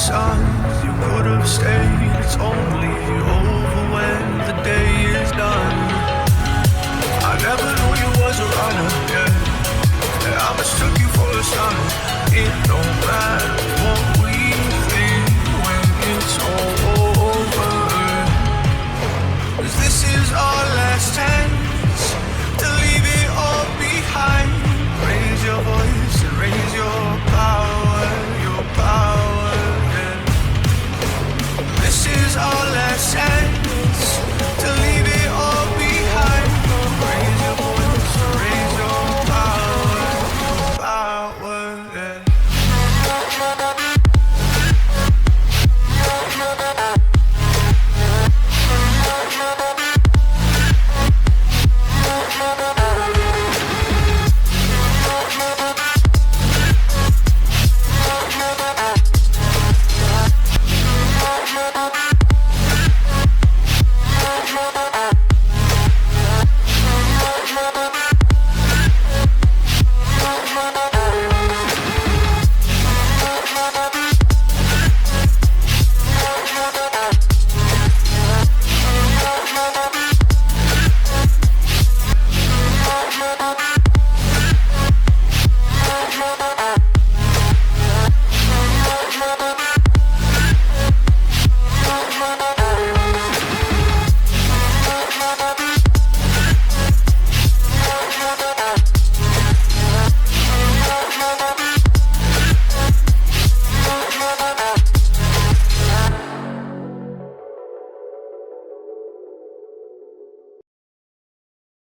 signs you could have stayed. It's only over when the day is done. I never knew you was a runner, yeah. I mistook you for a son. It don't matter what we think when it's all over. 'Cause this is our last chance to leave it all behind. Raise your voice and raise your power, yeah. This is our last chance to leave it all behind. Raise your voice and raise your power, yeah.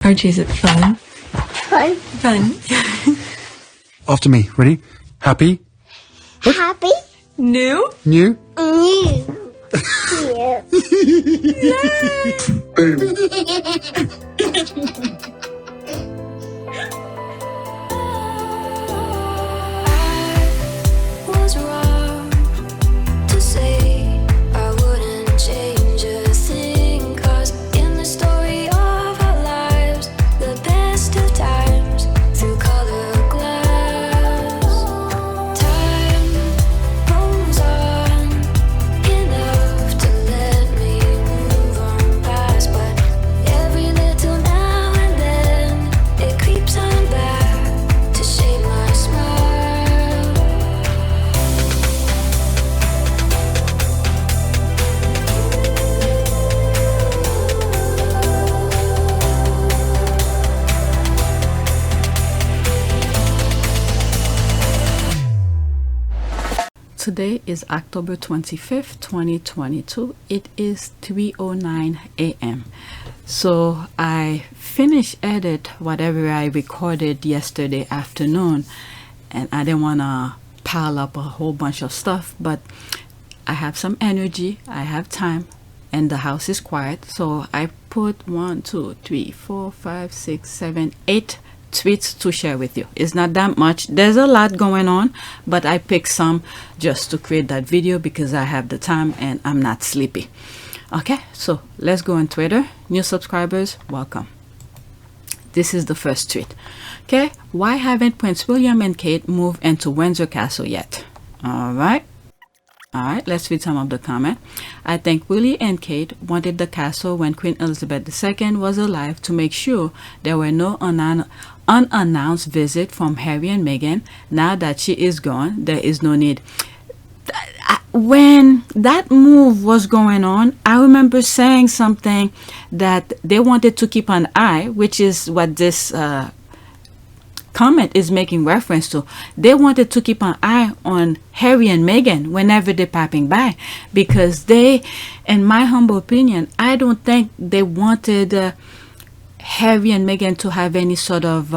Archie, is it fun? Fun. Fun. After me. Ready? Happy? Happy. New? New? New. Was wrong to say I wouldn't change a thing, 'cause in the story of our lives, the best of times through colored glass, time rolls on enough to let me move on past, but every little now and then it creeps on back to shape my smile. Today is October 25th, 2022. It is 3:09 a.m. So I finished edit whatever I recorded yesterday afternoon, and I didn't want to pile up a whole bunch of stuff, but I have some energy, I have time, and the house is quiet. So I put 1, 2, 3, 4, 5, 6, 7, 8 tweets to share with you. It's not that much. There's a lot going on, but I picked some just to create that video because I have the time and I'm not sleepy. Okay, so let's go on Twitter. New subscribers, welcome. This is the first tweet. Okay, why haven't Prince William and Kate moved into Windsor Castle yet? All right, let's read some of the comment. I think Willie and Kate wanted the castle when Queen Elizabeth II was alive to make sure there were no unannounced visit from Harry and Meghan. Now that she is gone, there is no need. When that move was going on, I remember saying something that they wanted to keep an eye, which is what this comment is making reference to. They wanted to keep an eye on Harry and Meghan whenever they're popping by, because they, in my humble opinion, I don't think they wanted Harry and Meghan to have any sort of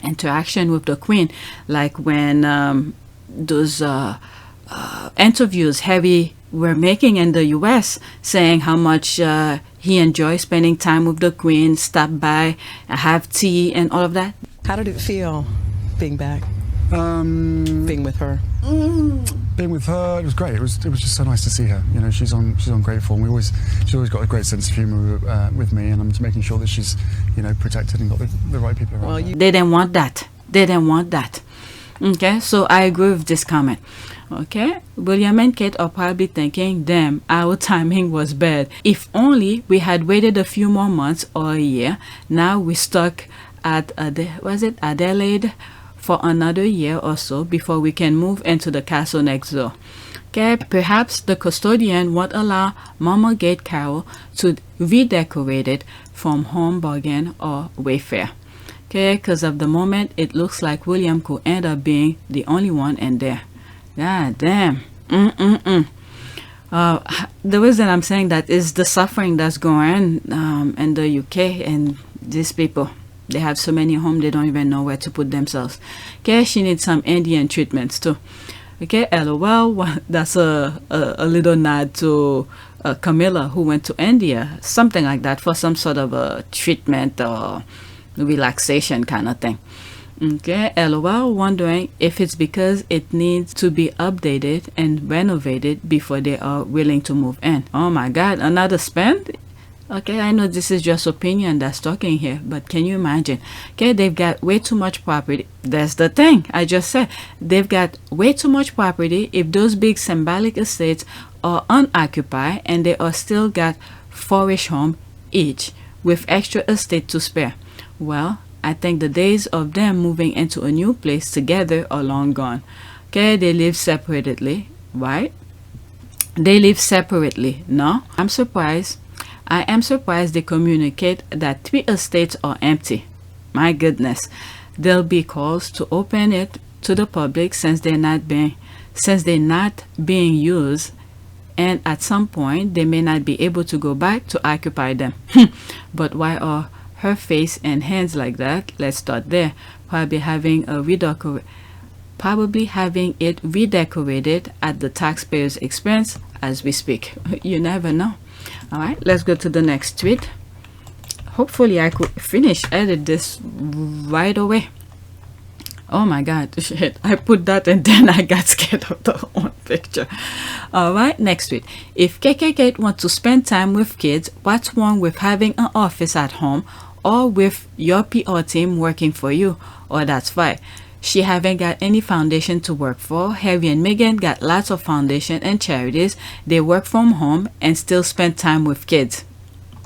interaction with the Queen, like when those interviews Harry were making in the US, saying how much he enjoys spending time with the Queen, stop by, have tea and all of that. How did it feel being back? Being with her? Being with her, it was great. It was just so nice to see her. You know, she's on great form. She's always got a great sense of humour with me, and I'm just making sure that she's, you know, protected and got the right people around. Well, her. They didn't want that. They didn't want that. Okay, so I agree with this comment. Okay, William and Kate are probably thinking, damn, our timing was bad. If only we had waited a few more months or a year. Now we're stuck at Adelaide for another year or so before we can move into the castle next door. Okay, perhaps the custodian won't allow Mama Gate Carol to redecorate it from Home Bargain or Wayfair. Okay, because of the moment, it looks like William could end up being the only one in there. God damn. The reason I'm saying that is the suffering that's going on in the UK, and these people, they have so many homes they don't even know where to put themselves. Okay, she needs some Indian treatments too. Okay, LOL. That's a little nod to Camilla, who went to India, something like that, for some sort of a treatment or relaxation kind of thing. Okay, LOL, wondering if it's because it needs to be updated and renovated before they are willing to move in. Oh my God, another spend? Okay, I know this is just opinion that's talking here, but can you imagine? Okay, they've got way too much property. That's the thing I just said. They've got way too much property. If those big symbolic estates are unoccupied and they are still got 4-ish home each with extra estate to spare, well, I think the days of them moving into a new place together are long gone. Okay, they live separately, right? They live separately. No, I am surprised they communicate that 3 estates are empty. My goodness, there'll be calls to open it to the public since they're not being used, and at some point they may not be able to go back to occupy them. But why are her face and hands like that? Let's start there. Probably having it redecorated at the taxpayer's expense as we speak. You never know. All right, let's go to the next tweet. Hopefully I could edit this right away. Oh my God, shit, I put that and then I got scared of the one picture. All right, next tweet. If KKK wants to spend time with kids, what's wrong with having an office at home or with your PR team working for you? Or that's fine. She haven't got any foundation to work for. Harry and Meghan got lots of foundation and charities. They work from home and still spend time with kids.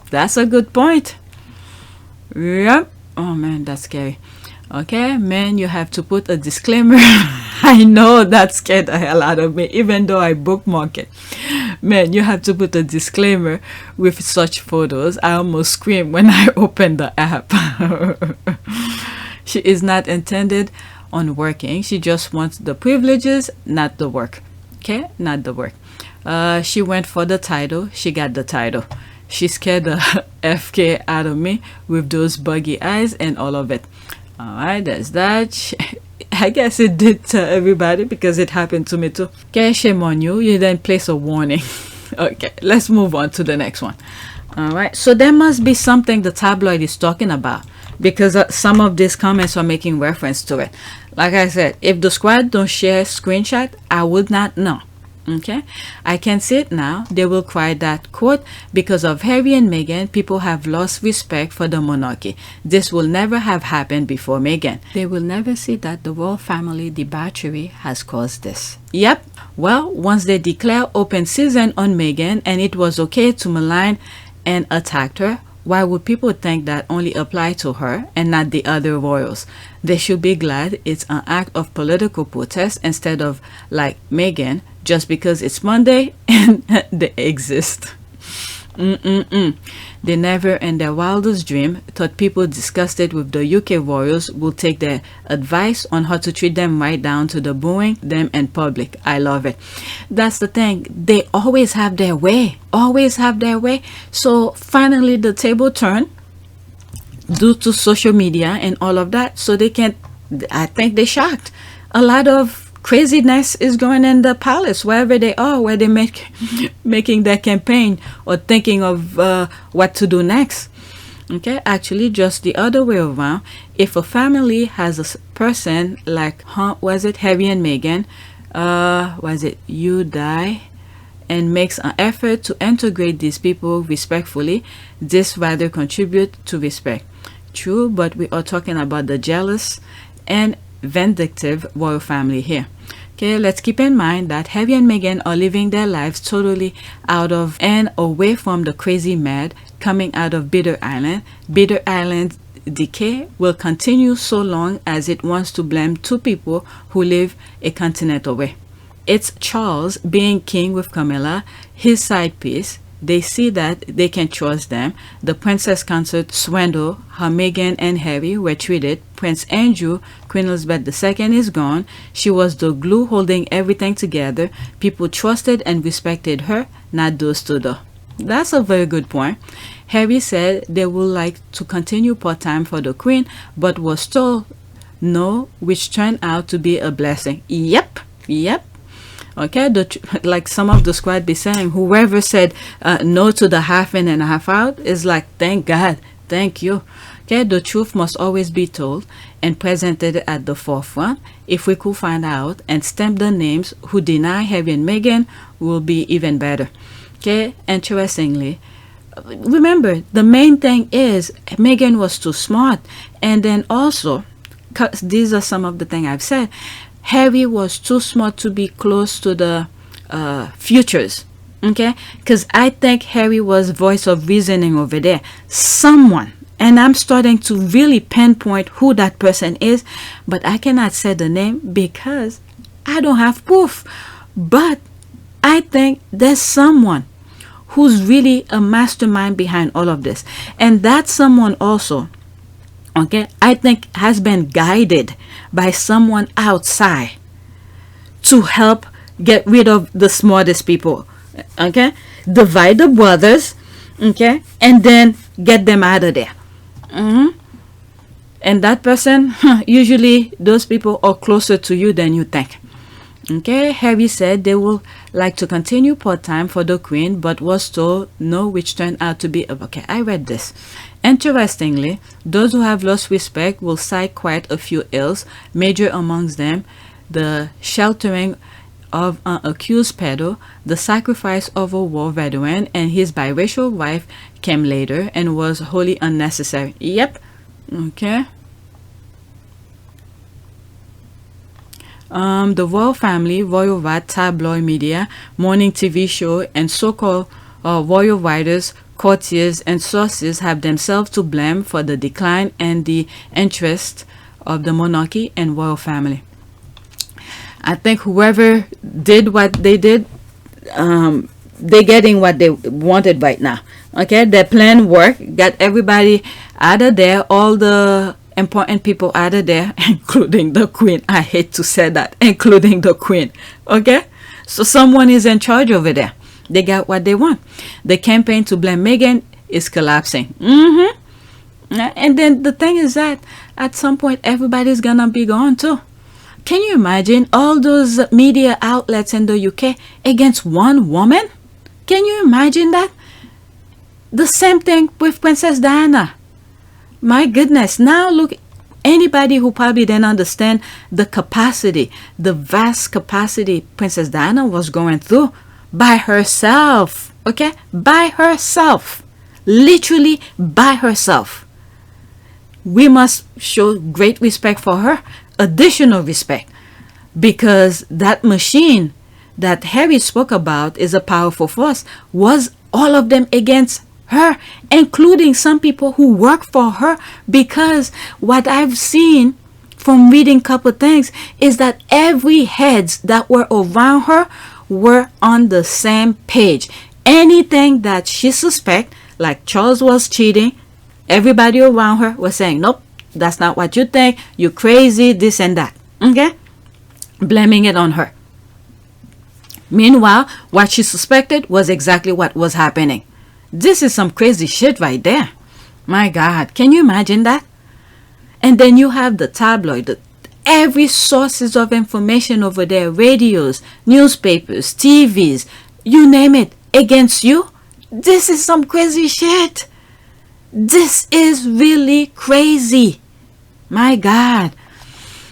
That's a good point. Yep. Oh man, that's scary. Okay, man, you have to put a disclaimer. I know that scared the hell out of me, even though I bookmark it. Man, you have to put a disclaimer with such photos. I almost screamed when I opened the app. She is not intended on working. She just wants the privileges, not the work. Okay, not the work. She went for the title. She got the title. She scared the FK out of me with those buggy eyes and all of it. All right, that's that. I guess it did to everybody because it happened to me too. Okay, shame on you. You then place a warning. Okay, let's move on to the next one. All right, so there must be something the tabloid is talking about, because some of these comments are making reference to it. Like I said, if the squad don't share screenshot, I would not know. Okay, I can see it now. They will cry that, quote, because of Harry and Meghan, people have lost respect for the monarchy. This will never have happened before Meghan. They will never see that the royal family debauchery has caused this. Yep. Well, once they declare open season on Meghan and it was okay to malign and attack her, why would people think that only apply to her and not the other royals? They should be glad it's an act of political protest instead of, like Meghan, just because it's Monday and they exist. They never in their wildest dream thought people disgusted with the UK royals would take their advice on how to treat them right down to the booing them in public. I love it. That's the thing. They always have their way. Always have their way. So finally the table turned due to social media and all of that. So they can't, I think they're shocked. A lot of craziness is going in the palace wherever they are, where they making their campaign or thinking of what to do next. Okay, actually just the other way around. If a family has a person like Harry and Meghan, you die, and makes an effort to integrate these people respectfully, this rather contribute to respect. True, but we are talking about the jealous and vindictive royal family here. Okay, let's keep in mind that Harry and Meghan are living their lives totally out of and away from the crazy mad coming out of Bitter Island. Bitter Island's decay will continue so long as it wants to blame two people who live a continent away. It's Charles being king with Camilla, his side piece. They see that they can trust them. The Princess Consort swindle how Meghan and Harry were treated. Prince Andrew, Queen Elizabeth II is gone. She was the glue holding everything together. People trusted and respected her, not those two though. That's a very good point. Harry said they would like to continue part-time for the Queen, but was told no, which turned out to be a blessing. Yep. Okay, like some of the squad be saying, whoever said no to the half in and half out is like, thank God, thank you. Okay, the truth must always be told and presented at the forefront. If we could find out and stamp the names who deny Harry and Meghan, will be even better. Okay, interestingly, remember, the main thing is Meghan was too smart. And then also, 'cause these are some of the things I've said, Harry was too smart to be close to the futures. Okay, because I think Harry was voice of reasoning over there. Someone, and I'm starting to really pinpoint who that person is, but I cannot say the name because I don't have proof. But I think there's someone who's really a mastermind behind all of this. And that someone also, okay, I think has been guided by someone outside to help get rid of the smartest people. Okay, divide the brothers, okay, and then get them out of there. And that person, usually those people are closer to you than you think. Okay, Harry said they will like to continue part-time for the Queen, but was told no, which turned out to be okay. I read this. Interestingly, those who have lost respect will cite quite a few ills, major amongst them the sheltering of an accused pedo, the sacrifice of a war veteran, and his biracial wife came later and was wholly unnecessary. Yep. Okay. The royal family, royal rat, tabloid media, morning TV show, and so-called royal writers, courtiers, and sources have themselves to blame for the decline and the interest of the monarchy and royal family. I think whoever did what they did, they're getting what they wanted right now. Okay, their plan worked, got everybody out of there, all the important people out of there, including the Queen. I hate to say that, including the Queen. Okay, so someone is in charge over there. They got what they want. The campaign to blame Meghan is collapsing. And then the thing is that at some point everybody's gonna be gone too. Can you imagine all those media outlets in the UK against one woman? Can you imagine that? The same thing with Princess Diana. My goodness, now look, anybody who probably didn't understand the capacity, the vast capacity Princess Diana was going through by herself, okay? By herself, literally by herself. We must show great respect for her, additional respect, because that machine that Harry spoke about is a powerful force. Was all of them against her, including some people who work for her? Because what I've seen from reading couple things is that every heads that were around her were on the same page. Anything that she suspect, like Charles was cheating, everybody around her was saying, nope, that's not what you think, you're crazy, this and that. Okay, blaming it on her. Meanwhile, what she suspected was exactly what was happening. This is some crazy shit right there. My God, can you imagine that? And then you have the tabloid, every sources of information over there, radios, newspapers, TVs, you name it, against you. This is some crazy shit. This is really crazy. My God.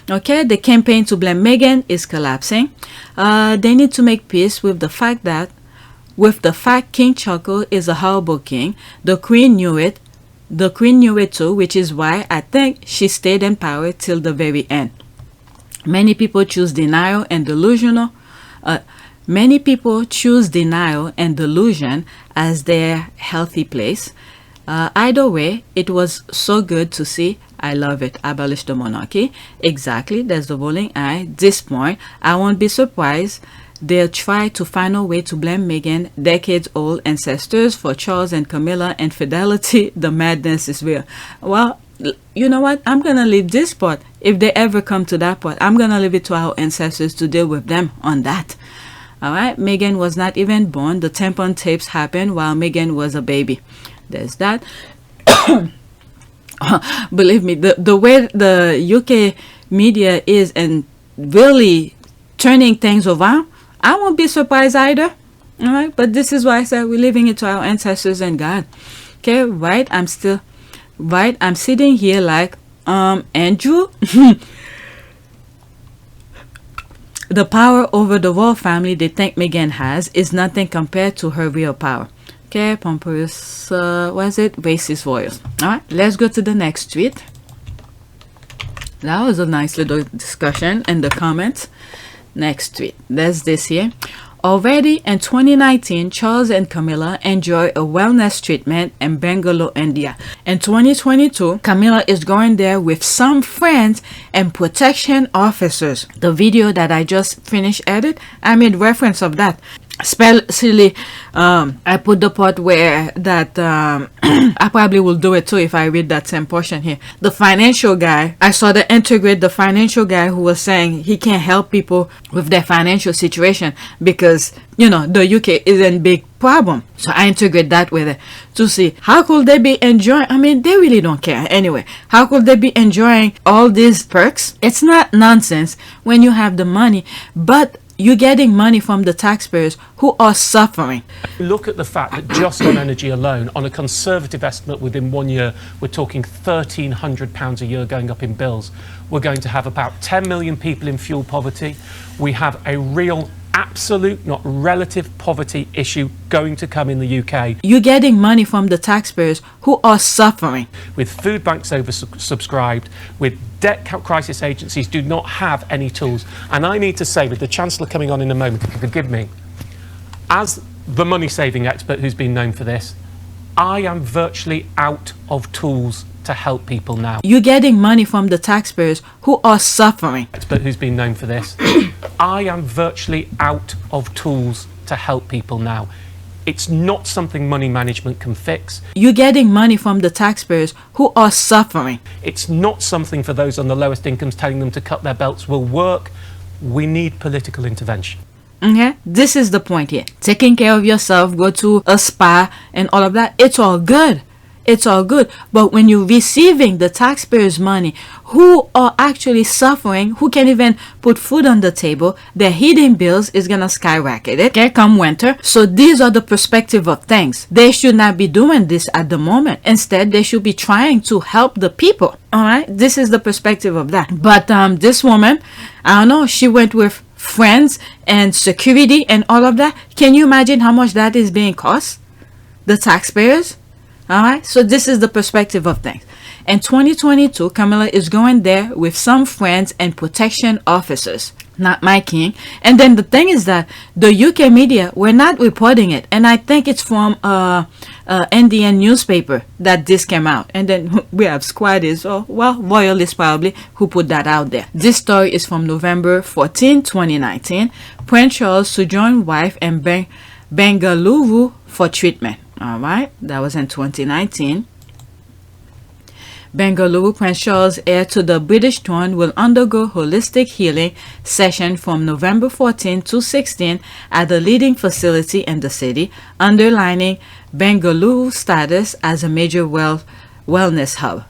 Okay, the campaign to blame Meghan is collapsing. They need to make peace with the fact that King Charles is a horrible king. The Queen knew it. The Queen knew it too, which is why I think she stayed in power till the very end. Many people choose denial and delusional. Many people choose denial and delusion as their healthy place. Either way, it was so good to see. I love it. Abolish the monarchy. Exactly. There's the rolling eye. This point, I won't be surprised. They'll try to find a way to blame Meghan, decades-old ancestors, for Charles and Camilla infidelity. The madness is real. Well, you know what? I'm going to leave this part. If they ever come to that part, I'm going to leave it to our ancestors to deal with them on that. All right? Meghan was not even born. The tampon tapes happened while Meghan was a baby. There's that. Believe me, the way the UK media is and really turning things around, I won't be surprised either. All right? But this is why I said we're leaving it to our ancestors and God. Okay, right? I'm sitting here like, Andrew, the power over the royal family they think Meghan has is nothing compared to her real power. Okay, pompous, what is it? Racist royals. All right, let's go to the next tweet. That was a nice little discussion in the comments. Next tweet. There's this here. Already in 2019, Charles and Camilla enjoy a wellness treatment in Bangalore, India. In 2022, Camilla is going there with some friends and protection officers. The video that I just finished edit, I made reference of that. Especially, I put the part where that I probably will do it too if I read that same portion here. The financial guy, I saw the integrate the financial guy who was saying he can't help people with their financial situation because, you know, the UK is in big problem. So I integrate that with it to see how could they be enjoying. I mean, they really don't care anyway. How could they be enjoying all these perks? It's not nonsense when you have the money, but you're getting money from the taxpayers who are suffering. Look at the fact that just on energy alone, on a conservative estimate within 1 year, we're talking £1,300 a year going up in bills. We're going to have about 10 million people in fuel poverty. We have a real absolute, not relative poverty issue going to come in the UK. You're getting money from the taxpayers who are suffering. With food banks oversubscribed, with debt crisis agencies do not have any tools. And I need to say, with the Chancellor coming on in a moment, if you forgive me, as the money-saving expert who's been known for this, I am virtually out of tools to help people now. You're getting money from the taxpayers who are suffering. Expert who's been known for this, I am virtually out of tools to help people now. It's not something money management can fix. You're getting money from the taxpayers who are suffering. It's not something for those on the lowest incomes telling them to cut their belts will work. We need political intervention. Okay, this is the point here. Taking care of yourself, go to a spa and all of that, it's all good. It's all good. But when you're receiving the taxpayers' money, who are actually suffering, who can't even put food on the table, their heating bills is going to skyrocket it. Okay, come winter. So these are the perspective of things. They should not be doing this at the moment. Instead, they should be trying to help the people. All right, this is the perspective of that. But this woman, I don't know, she went with friends and security and all of that. Can you imagine how much that is being cost? The taxpayers? All right, so this is the perspective of things. In 2022, Camilla is going there with some friends and protection officers. Not my king. And then the thing is that the UK media were not reporting it. And I think it's from Indian newspaper that this came out. And then we have squaddies, or well, royalists probably, who put that out there. This story is from November 14, 2019. Prince Charles sojourned wife in Bengaluru for treatment. All right, that was in 2019. Bengaluru, Prince Charles, heir to the British throne, will undergo holistic healing session from November 14 to 16 at a leading facility in the city, underlining Bengaluru's status as a major wellness hub.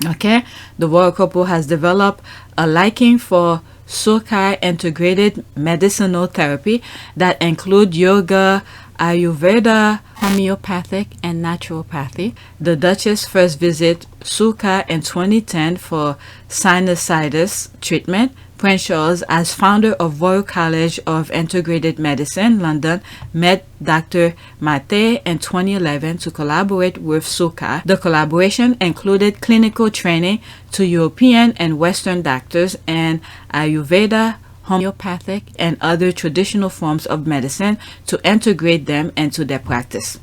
Okay, the royal couple has developed a liking for Sokai integrated medicinal therapy that include yoga, Ayurveda, homeopathic, and naturopathy. The Duchess first visited Suka in 2010 for sinusitis treatment. Prince Charles, as founder of Royal College of Integrated Medicine, London, met Dr. Mate in 2011 to collaborate with Sukai. The collaboration included clinical training to European and Western doctors in Ayurveda, homeopathic, and other traditional forms of medicine to integrate them into their practice.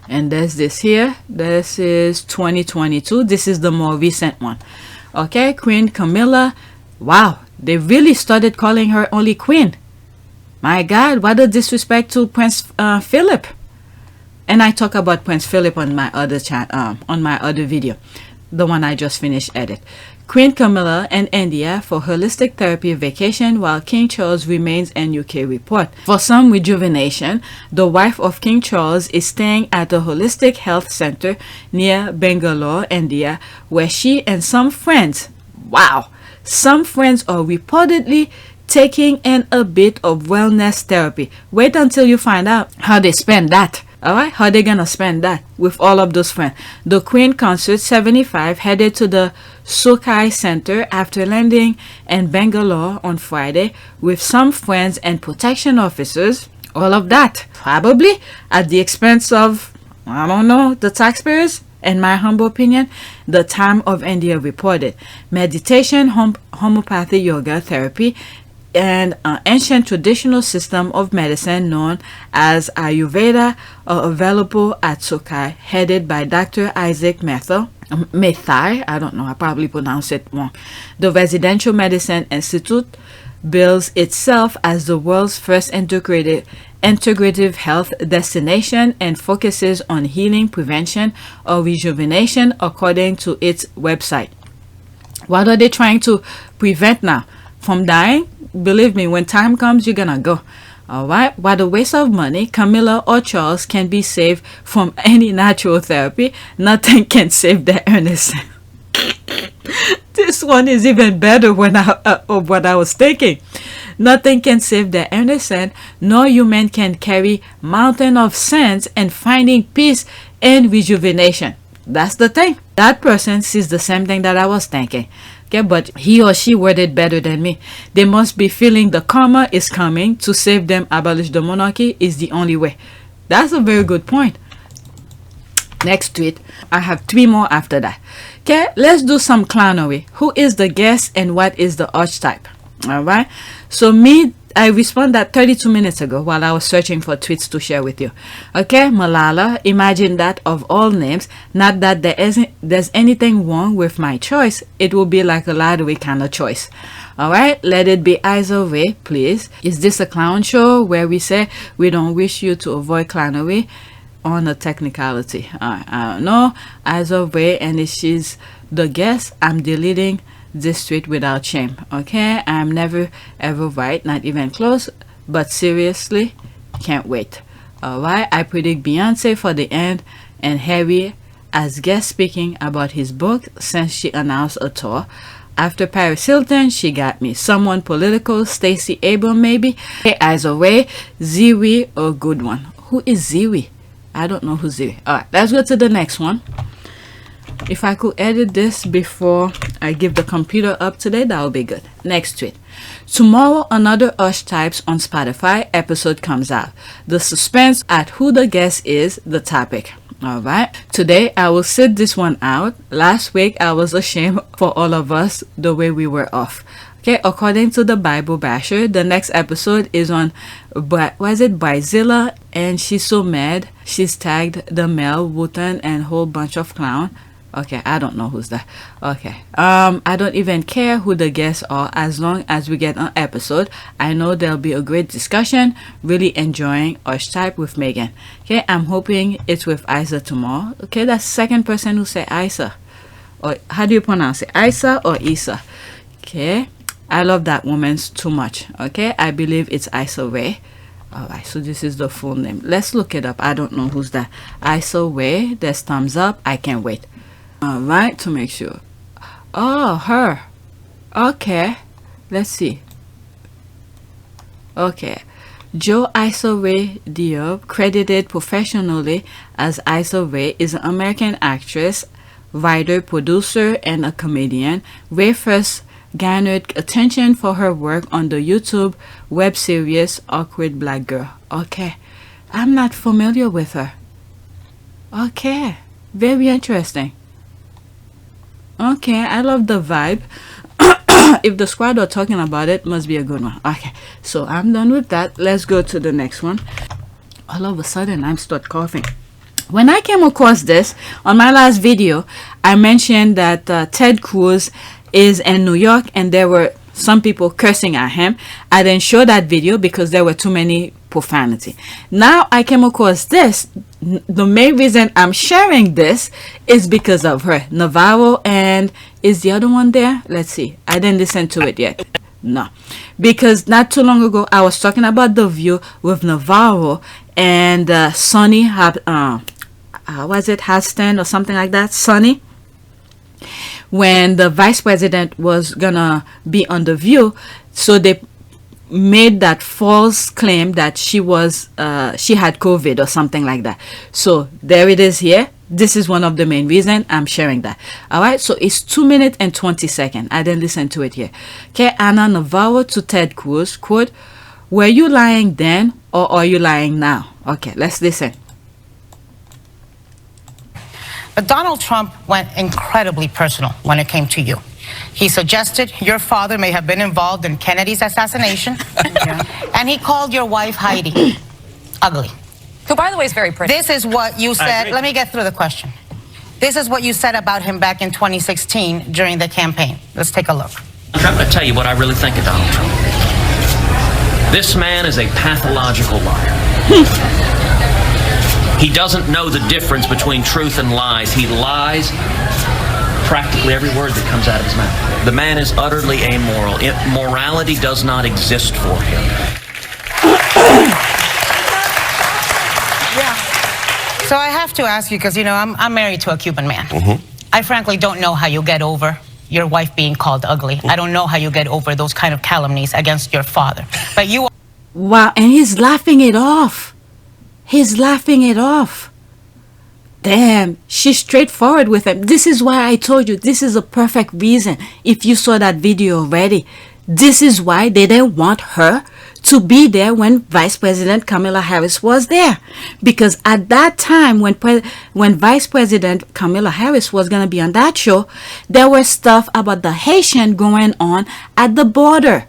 And there's this here. This is 2022. This is the more recent one. Okay, Queen Camilla. Wow, they really started calling her only Queen. My God, what a disrespect to Prince Philip. And I talk about Prince Philip on my other video, the one I just finished edit. Queen Camilla in India for holistic therapy vacation while King Charles remains in UK report. For some rejuvenation, the wife of King Charles is staying at a holistic health center near Bangalore, India, where she and some friends, some friends are reportedly taking in a bit of wellness therapy. Wait until you find out how they spend that. Alright, how they gonna spend that with all of those friends? The Queen Consort 75 headed to the Sukai Center after landing in Bangalore on Friday with some friends and protection officers. All of that, probably at the expense of, I don't know, the taxpayers. In my humble opinion, the Time of India reported meditation, homeopathy, yoga therapy, and an ancient traditional system of medicine known as Ayurveda are available at Sukai, headed by Dr. Isaac Mathai. I don't know, I probably pronounced it wrong. The Residential Medicine Institute bills itself as the world's first integrative health destination and focuses on healing, prevention, or rejuvenation according to its website. What are they trying to prevent now? From dying? Believe me, when time comes, you're gonna go. Alright, what a waste of money. Camilla or Charles can be saved from any natural therapy. Nothing can save their innocence. This one is even better of what I was thinking. Nothing can save the innocent. No human can carry mountain of sins and finding peace and rejuvenation. That's the thing. That person sees the same thing that I was thinking. Okay, but he or she worded better than me. They must be feeling the karma is coming to save them. Abolish the monarchy is the only way. That's a very good point. Next tweet. I have 3 more after that. Okay, let's do some clownery. Who is the guest and what is the archetype? Alright. So I responded 32 minutes ago while I was searching for tweets to share with you. Okay, Malala, imagine that of all names. Not that there's anything wrong with my choice. It will be like a lottery kind of choice. Alright, let it be either way, please. Is this a clown show where we say we don't wish you to avoid clownery on a technicality? I don't know. Either way, and if she's the guest, I'm deleting this tweet without shame. Okay, I'm never ever right, not even close, but seriously can't wait. Alright, I predict Beyonce for the end and Harry as guest speaking about his book since she announced a tour. After Paris Hilton, she got me someone political, Stacey Abrams maybe. Hey, either way, Ziwi a good one. Who is Ziwi? I don't know who Ziwi. Alright, let's go to the next one. If I could edit this before I give the computer up today, that would be good. Next tweet. Tomorrow, another Archetypes on Spotify episode comes out. The suspense at who the guest is, the topic. Alright. Today, I will sit this one out. Last week, I was ashamed for all of us the way we were off. Okay, according to the Bible Basher, the next episode is on, Brazilla, and she's so mad. She's tagged the Mel, Wooten, and whole bunch of clown. Okay, I don't know who's that. Okay, I don't even care who the guests are as long as we get an episode. I know there'll be a great discussion. Really enjoying Archetype with Meghan. Okay, I'm hoping it's with Isa tomorrow. Okay, that's the second person who say Isa. Or how do you pronounce it? Isa or Isa? Okay, I love that woman too much. Okay, I believe it's Isa Ray. Alright, so this is the full name. Let's look it up. I don't know who's that. Isa Ray. There's thumbs up. I can't wait. Alright, to make sure. Oh, her. Okay. Let's see. Okay. Jo Isa Ray Diop, credited professionally as Isa Ray, is an American actress, writer, producer, and a comedian. Ray first garnered attention for her work on the YouTube web series Awkward Black Girl. Okay, I'm not familiar with her. Okay, very interesting. Okay, I love the vibe. If the squad are talking about it, must be a good one. Okay, so I'm done with that. Let's go to the next one. All of a sudden, I'm start coughing. When I came across this on my last video, I mentioned that Ted Cruz is in New York and there were some people cursing at him. I didn't show that video because there were too many profanity. Now I came across this. The main reason I'm sharing this is because of her. Navarro, and is the other one there? Let's see. I didn't listen to it yet. No, because not too long ago I was talking about The View with Navarro and Sonny was it Haston or something like that, Sonny, when the vice president was gonna be on The View. So they made that false claim that she had COVID or something like that. So there it is here. This is one of the main reasons I'm sharing that. All right, so it's 2 minutes and 20 seconds. I didn't listen to it here. Okay, Anna Navarro to Ted Cruz, quote, "Were you lying then or are you lying now?" Okay, let's listen. But Donald Trump went incredibly personal when it came to you. He suggested your father may have been involved in Kennedy's assassination, and he called your wife Heidi ugly. Who, by the way, is very pretty. This is what you said. Let me get through the question. This is what you said about him back in 2016 during the campaign. Let's take a look. I'm going to tell you what I really think of Donald Trump. This man is a pathological liar. He doesn't know the difference between truth and lies. He lies practically every word that comes out of his mouth. The man is utterly amoral. Morality does not exist for him. So I have to ask you, because, you know, I'm married to a Cuban man. I frankly don't know how you get over your wife being called ugly. I don't know how you get over those kind of calumnies against your father. But you... Wow, and he's laughing it off. He's laughing it off. Damn, she's straightforward with him. This is why I told you, this is a perfect reason. If you saw that video already, this is why they didn't want her to be there when Vice President Camilla Harris was there. Because at that time, when Vice President Camilla Harris was going to be on that show, there was stuff about the Haitian going on at the border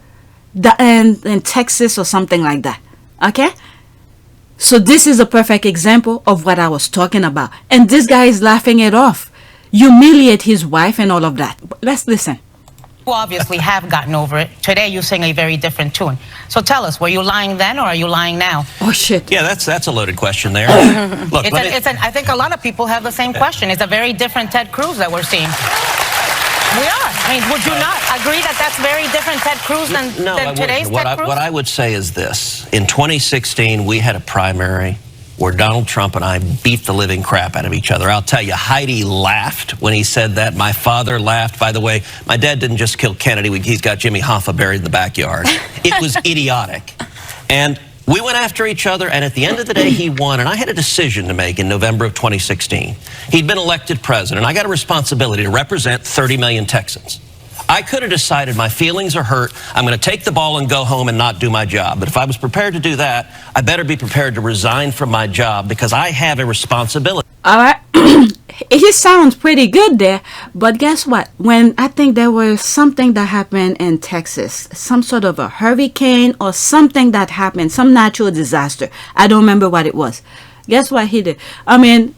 in Texas or something like that. Okay? So this is a perfect example of what I was talking about. And this guy is laughing it off. Humiliate his wife and all of that. Let's listen. You obviously have gotten over it. Today you sing a very different tune. So tell us, were you lying then or are you lying now? Oh, shit. Yeah, that's a loaded question there. Look, I think a lot of people have the same question. It's a very different Ted Cruz that we're seeing. We are. I mean, would you not agree that that's very different Ted Cruz than today's Ted Cruz? What I would say is this. In 2016, we had a primary where Donald Trump and I beat the living crap out of each other. I'll tell you, Heidi laughed when he said that. My father laughed. By the way, my dad didn't just kill Kennedy. He's got Jimmy Hoffa buried in the backyard. It was idiotic. And we went after each other, and at the end of the day, he won. And I had a decision to make in November of 2016. He'd been elected president. I got a responsibility to represent 30 million Texans. I could have decided my feelings are hurt, I'm going to take the ball and go home and not do my job. But if I was prepared to do that, I better be prepared to resign from my job because I have a responsibility. All right. He sounds pretty good there, but guess what? When I think there was something that happened in Texas, some sort of a hurricane or something that happened, some natural disaster. I don't remember what it was. Guess what he did? I mean,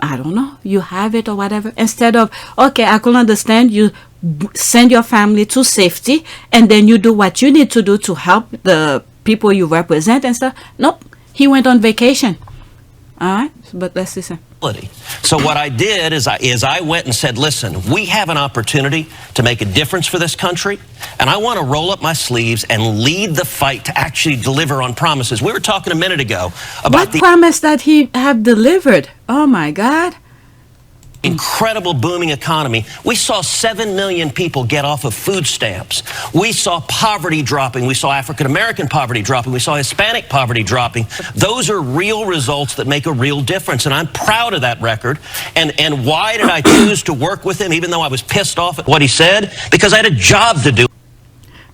I don't know. You have it or whatever. Instead of, okay, I can understand you send your family to safety and then you do what you need to do to help the people you represent and stuff. Nope. He went on vacation. All right, but let's listen. So what I did is I went and said, listen, we have an opportunity to make a difference for this country, and I want to roll up my sleeves and lead the fight to actually deliver on promises. We were talking a minute ago about what promise that he have delivered? Oh my God. incredible booming economy. We saw 7 million people get off of food stamps. We saw poverty dropping. We saw African-American poverty dropping. We saw Hispanic poverty dropping. Those are real results that make a real difference, and I'm proud of that record. And why did I choose to work with him, even though I was pissed off at what he said? Because I had a job to do.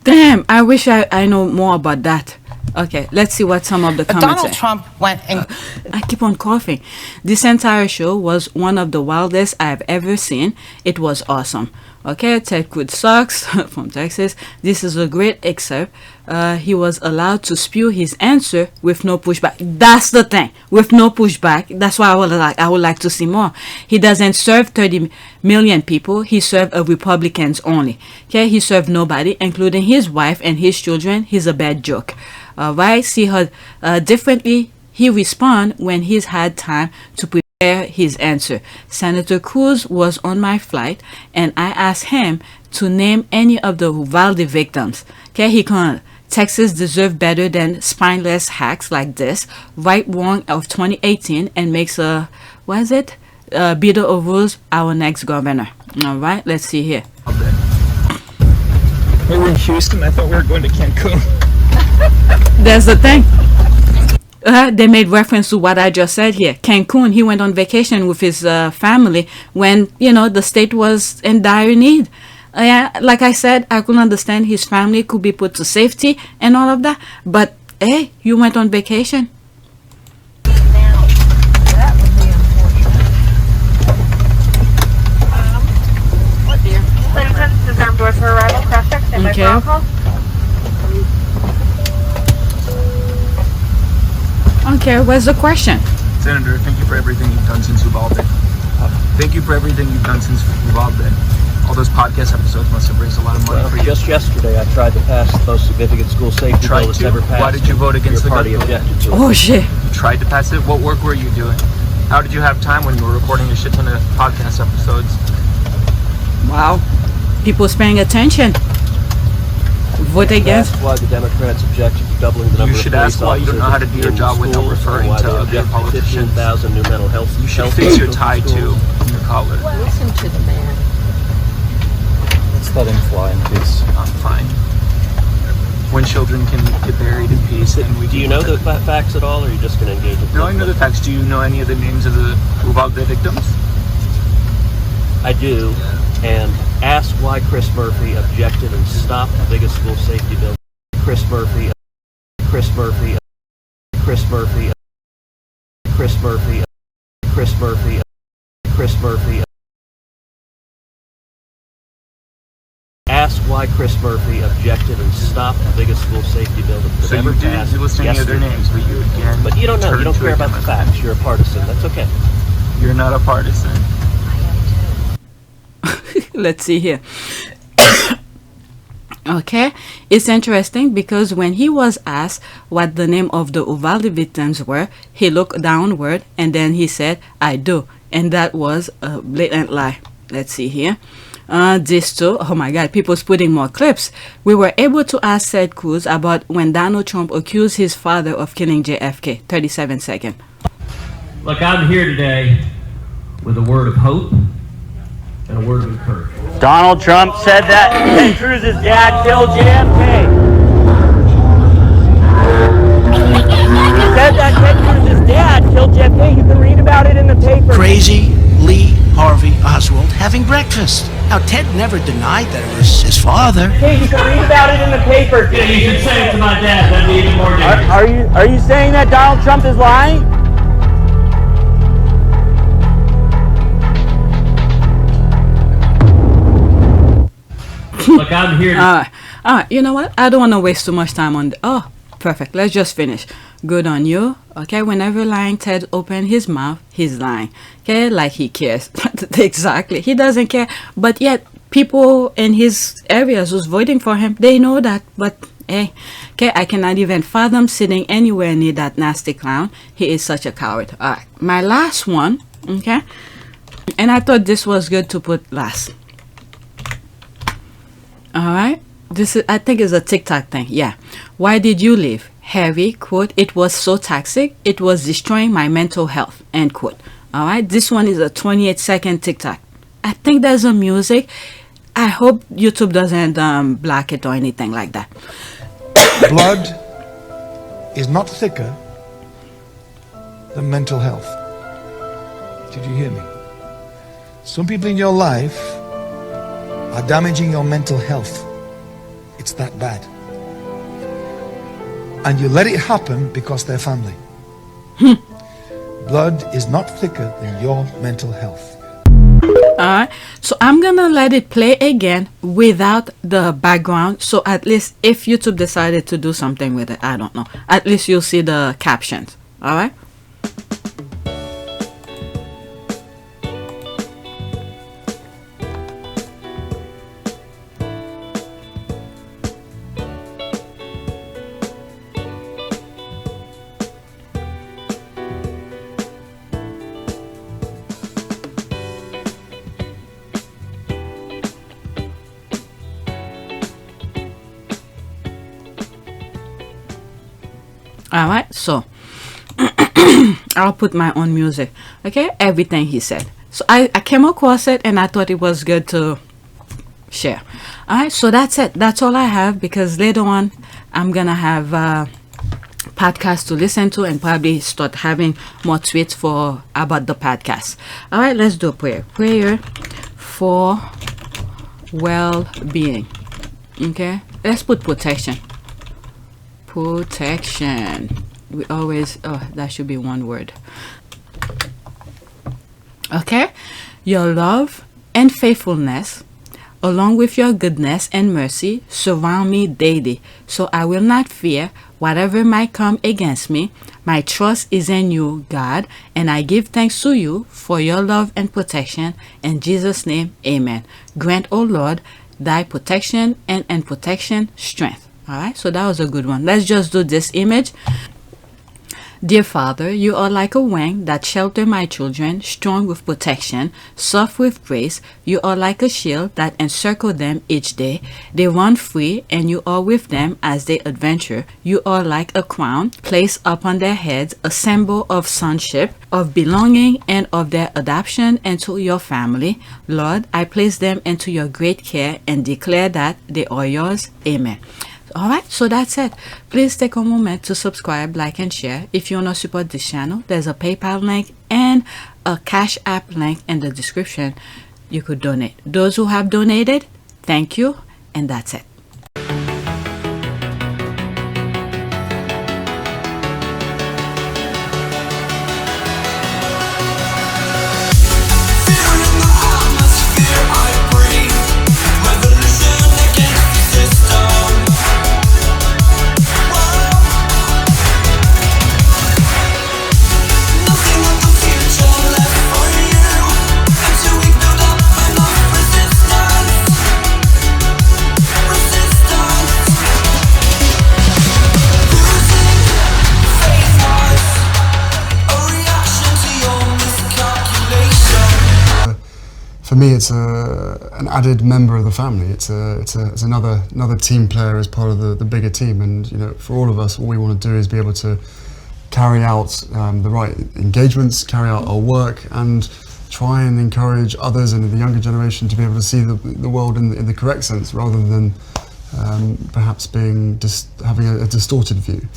Damn, I wish I know more about that. Okay, let's see what some of the comments Donald say. Trump went in. I keep on coughing. This entire show was one of the wildest I've ever seen. It was awesome. Okay, Ted Cruz sucks from Texas. This is a great excerpt. He was allowed to spew his answer with no pushback. That's the thing, with no pushback. That's why I would like to see more. He doesn't serve 30 million people. He served Republicans only. Okay, he served nobody, including his wife and his children. He's a bad joke. Right? See her differently. He respond when he's had time to prepare his answer. Senator Cruz was on my flight, and I asked him to name any of the Uvalde victims. Okay, he can't. Texas deserve better than spineless hacks like this. Right wrong of 2018 and makes a Beto O'Rourke our next governor. All right, let's see here. We were in Houston. I thought we were going to Cancun. There's the thing. They made reference to what I just said here. Cancun, he went on vacation with his family when, the state was in dire need. Like I said, I could understand his family could be put to safety and all of that. But, hey, you went on vacation. Now, that would be unfortunate. What dear? Clinton, disarmed doors for arrival, cross check, stand by for on call. Okay, where's the question? Senator, thank you for everything you've done since Uvalde. Thank you for everything you've done since Uvalde. All those podcast episodes must have raised a lot of money for you. Just yesterday, I tried to pass the most significant school safety bill that's ever passed. Why did you vote against the party? Objected to it. Oh, shit. You tried to pass it? What work were you doing? How did you have time when you were recording a shit ton of podcast episodes? Wow. People's paying attention. Vote against. That's why the Democrats objected to doubling the number of You should ask why you don't know how to do your job without referring to other politicians. 15,000 new mental health. You should fix your tie too, and your collar. Listen to the man. Let's let him fly in peace. I'm fine. When children can get buried in peace, and we. Do you know the facts at all, or are you just going to engage with? No, I know the facts. Do you know any of the names of the Uvalde victims? I do, and ask why Chris Murphy objected and stopped the biggest school safety bill. Chris Murphy. Ask why Chris Murphy objected and stopped the biggest school safety bill that's ever passed. So you list any other names, but you again. But you don't know. You don't care about the facts. You're a partisan. That's okay. You're not a partisan. Let's see here. Okay, it's interesting because when he was asked what the name of the Uvalde victims were, he looked downward and then he said, I do. And that was a blatant lie. Let's see here. This too, oh my God, people's putting more clips. We were able to ask Ted Cruz about when Donald Trump accused his father of killing JFK. 37 seconds. Look, I'm here today with a word of hope and a word of encouragement. Donald Trump said that Ted Cruz's dad killed JFK. He said that Ted Cruz's dad killed JFK. You can read about it in the paper. Crazy Lee Harvey Oswald having breakfast. Now, Ted never denied that it was his father. Hey, you can read about it in the paper. Yeah, you should say it to my dad. That'd be even more dangerous. Are you saying that Donald Trump is lying? Look, I'm here. All right. You know what? I don't want to waste too much time on. Oh, perfect. Let's just finish. Good on you. Okay. Whenever lying Ted open his mouth, he's lying. Okay, like he cares. Exactly. He doesn't care. But yet, people in his areas who's voting for him, they know that. But hey, okay, I cannot even fathom sitting anywhere near that nasty clown. He is such a coward. All right. My last one. Okay. And I thought this was good to put last. All right, this is, I think, is a TikTok thing. Yeah. Why did you leave? Harry, quote, it was so toxic. It was destroying my mental health, end quote. All right, this one is a 28-second TikTok. I think there's a music. I hope YouTube doesn't block it or anything like that. Blood is not thicker than mental health. Did you hear me? Some people in your life are damaging your mental health. It's that bad. And you let it happen because they're family. Blood is not thicker than your mental health. Alright, so I'm gonna let it play again without the background, so at least if YouTube decided to do something with it, I don't know, at least you'll see the captions. Alright. All right, so I'll put my own music. Okay, everything he said. So I came across it and I thought it was good to share. All right, so that's it. That's all I have, because later on I'm gonna have podcasts to listen to and probably start having more tweets for about the podcast. All right, let's do a prayer. Prayer for well-being. Okay, let's put protection. Protection. We always, that should be one word. Okay, your love and faithfulness, along with your goodness and mercy, surround me daily, so I will not fear whatever might come against me. My trust is in you, God, and I give thanks to you for your love and protection. In Jesus' name, amen. Grant, O Lord, thy protection and protection strength. All right, so that was a good one. Let's just do this image. Dear Father, you are like a wing that shelter my children, strong with protection, soft with grace. You are like a shield that encircle them each day. They run free, and you are with them as they adventure. You are like a crown placed upon their heads, a symbol of sonship, of belonging, and of their adoption into your family. Lord, I place them into your great care and declare that they are yours. Amen. Alright, so that's it. Please take a moment to subscribe, like, and share. If you want to support this channel, there's a PayPal link and a Cash App link in the description. You could donate. Those who have donated, thank you, and that's it. For me, it's an added member of the family. It's another team player as part of the bigger team. And you know, for all of us, all we want to do is be able to carry out the right engagements, carry out our work, and try and encourage others and the younger generation to be able to see the world in the correct sense, rather than perhaps having a distorted view.